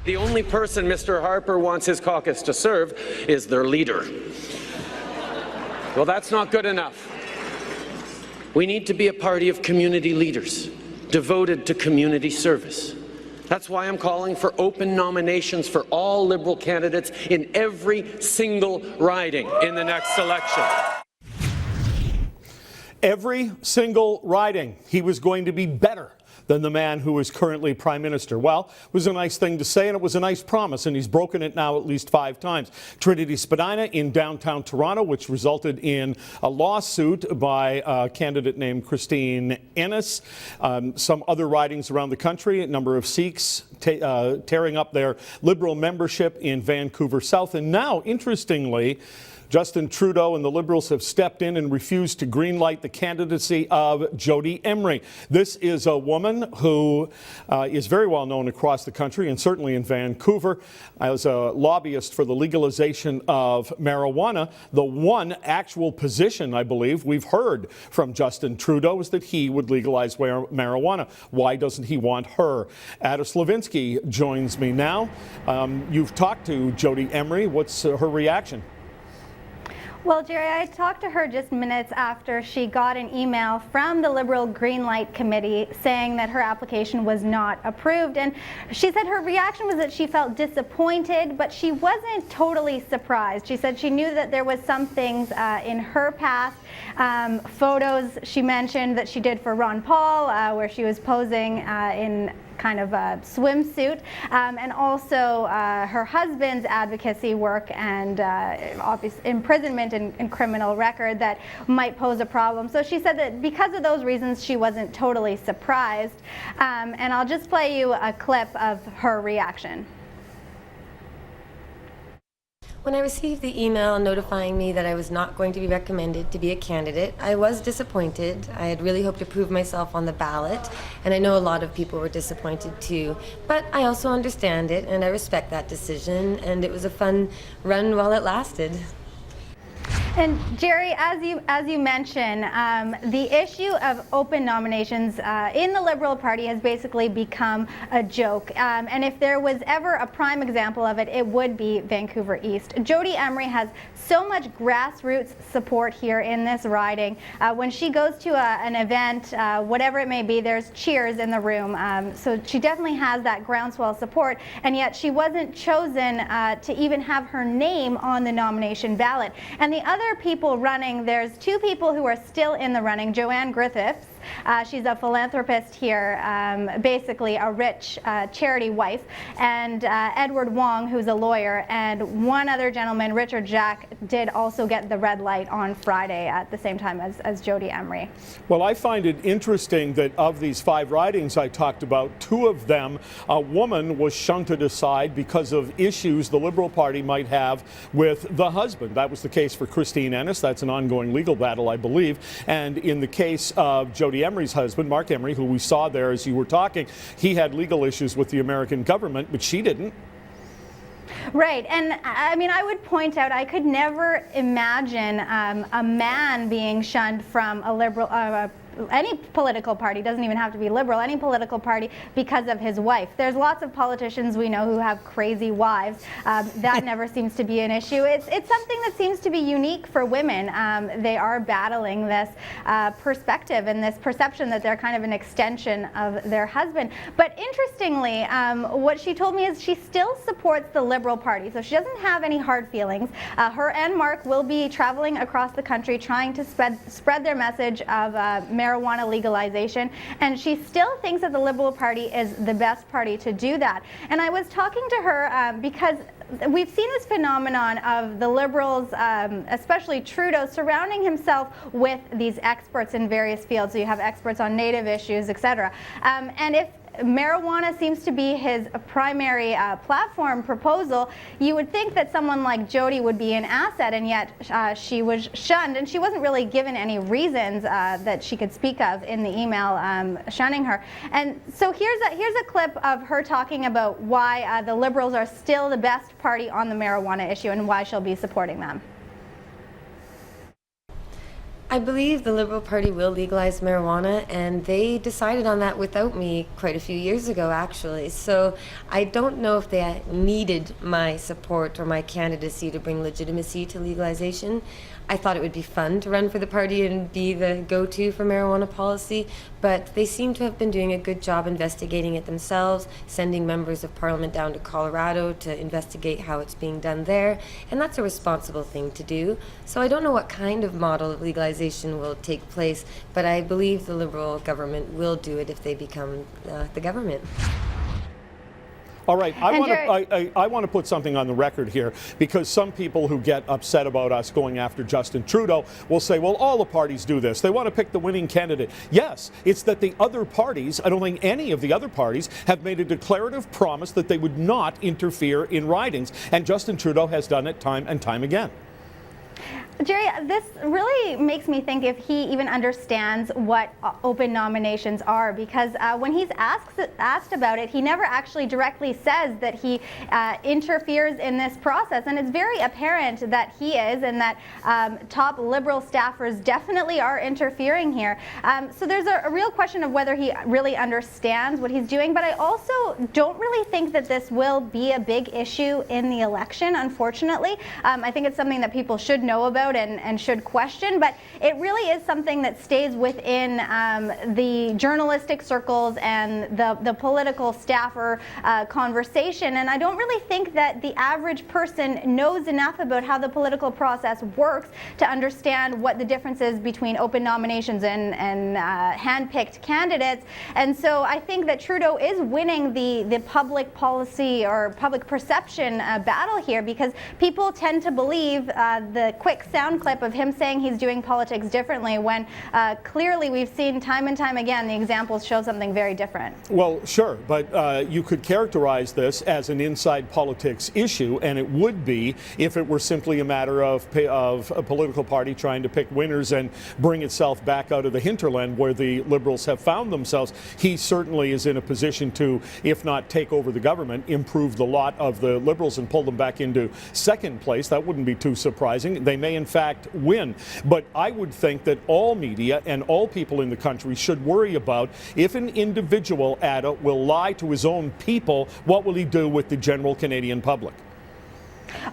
The only person Mr. Harper wants his caucus to serve is their leader. Well, that's not good enough. We need to be a party of community leaders, devoted to community service. That's why I'm calling for open nominations for all Liberal candidates in every single riding in the next election. Every single riding, he was going to be better than the man who is currently Prime Minister. Well, it was a nice thing to say, and it was a nice promise, and he's broken it now at least 5 times. Trinity Spadina in downtown Toronto, which resulted in a lawsuit by a candidate named Christine Ennis. Some other ridings around the country, a number of Sikhs tearing up their Liberal membership in Vancouver South. And now, interestingly, Justin Trudeau and the Liberals have stepped in and refused to greenlight the candidacy of Jody Emery. This is a woman who is very well known across the country and certainly in Vancouver as a lobbyist for the legalization of marijuana. The one actual position, I believe, we've heard from Justin Trudeau is that he would legalize marijuana. Why doesn't he want her? Ada Slavinsky joins me now. You've talked to Jody Emery. What's her reaction? Well, Jerry, I talked to her just minutes after she got an email from the Liberal Greenlight Committee saying that her application was not approved. And she said her reaction was that she felt disappointed, but she wasn't totally surprised. She said she knew that there was some things in her past. Photos she mentioned that she did for Ron Paul, where she was posing in kind of a swimsuit, and also her husband's advocacy work and obvious imprisonment and criminal record that might pose a problem. So she said that because of those reasons she wasn't totally surprised, and I'll just play you a clip of her reaction. When I received the email notifying me that I was not going to be recommended to be a candidate, I was disappointed. I had really hoped to prove myself on the ballot, and I know a lot of people were disappointed too. But I also understand it, and I respect that decision, and it was a fun run while it lasted. And Jerry, as you mentioned, the issue of open nominations in the Liberal Party has basically become a joke. And if there was ever a prime example of it, it would be Vancouver East. Jody Emery has so much grassroots support here in this riding. When she goes to an event, whatever it may be, there's cheers in the room. So she definitely has that groundswell support, and yet she wasn't chosen to even have her name on the nomination ballot. And the other people running, there's 2 people who are still in the running. Joanne Griffiths, she's a philanthropist here, basically a rich charity wife, and Edward Wong, who's a lawyer, and one other gentleman, Richard Jack, did also get the red light on Friday at the same time as Jody Emery. Well, I find it interesting that of these 5 ridings I talked about, 2 of them, a woman was shunted aside because of issues the Liberal Party might have with the husband. That was the case for Christine Ennis. That's an ongoing legal battle, I believe. And in the case of Jody Emery's husband, Mark Emery, who we saw there as you were talking, he had legal issues with the American government, but she didn't. Right, and I mean, I would point out, I could never imagine a man being shunned from a Liberal, any political party, doesn't even have to be Liberal, any political party, because of his wife. There's lots of politicians we know who have crazy wives. That never seems to be an issue. It's something that seems to be unique for women. They are battling this perspective and this perception that they're kind of an extension of their husband. But interestingly, what she told me is she still supports the Liberal Party, so she doesn't have any hard feelings. Her and Mark will be traveling across the country trying to spread their message of marijuana legalization, and she still thinks that the Liberal Party is the best party to do that. And I was talking to her because we've seen this phenomenon of the Liberals, especially Trudeau, surrounding himself with these experts in various fields. So you have experts on Native issues, etc. And if marijuana seems to be his primary platform proposal, you would think that someone like Jody would be an asset, and yet she was shunned, and she wasn't really given any reasons that she could speak of in the email shunning her. And so here's a clip of her talking about why the Liberals are still the best party on the marijuana issue and why she'll be supporting them. I believe the Liberal Party will legalize marijuana, and they decided on that without me quite a few years ago, actually. So I don't know if they needed my support or my candidacy to bring legitimacy to legalization. I thought it would be fun to run for the party and be the go-to for marijuana policy, but they seem to have been doing a good job investigating it themselves, sending members of parliament down to Colorado to investigate how it's being done there, and that's a responsible thing to do. So I don't know what kind of model of legalization will take place, but I believe the Liberal government will do it if they become the government. All right, I want to put something on the record here, because some people who get upset about us going after Justin Trudeau will say, well, all the parties do this. They want to pick the winning candidate. Yes, it's that the other parties, I don't think any of the other parties, have made a declarative promise that they would not interfere in ridings, and Justin Trudeau has done it time and time again. Jerry, this really makes me think if he even understands what open nominations are, because when he's asked about it, he never actually directly says that he interferes in this process. And it's very apparent that he is, and that top Liberal staffers definitely are interfering here. So there's a real question of whether he really understands what he's doing. But I also don't really think that this will be a big issue in the election, unfortunately. I think it's something that people should know about and should question, but it really is something that stays within the journalistic circles and the political staffer conversation. And I don't really think that the average person knows enough about how the political process works to understand what the difference is between open nominations and hand-picked candidates. And so I think that Trudeau is winning the public policy or public perception battle here, because people tend to believe the quick sound clip of him saying he's doing politics differently, when clearly we've seen time and time again the examples show something very different. Well, sure, but you could characterize this as an inside politics issue, and it would be if it were simply a matter of a political party trying to pick winners and bring itself back out of the hinterland where the Liberals have found themselves. He certainly is in a position to, if not take over the government, improve the lot of the Liberals and pull them back into second place. That wouldn't be too surprising. They may in fact win. But I would think that all media and all people in the country should worry about, if an individual, Ada, will lie to his own people, what will he do with the general Canadian public?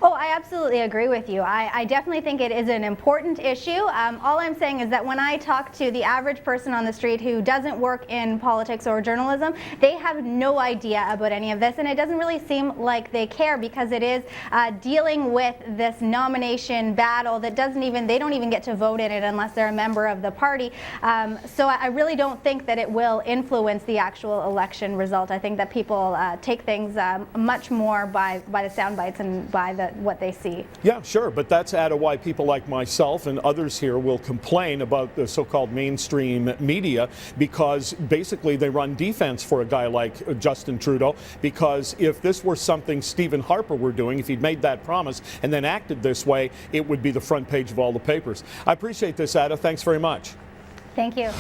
Oh, I absolutely agree with you. I definitely think it is an important issue. All I'm saying is that when I talk to the average person on the street who doesn't work in politics or journalism, they have no idea about any of this, and it doesn't really seem like they care, because it is dealing with this nomination battle that they don't even get to vote in it unless they're a member of the party. So I really don't think that it will influence the actual election result. I think that people take things much more by the sound bites and by what they see. Yeah, sure, but that's why people like myself and others here will complain about the so-called mainstream media, because basically they run defense for a guy like Justin Trudeau, because if this were something Stephen Harper were doing, if he'd made that promise and then acted this way, it would be the front page of all the papers. I appreciate this, Ada. Thanks very much. Thank you.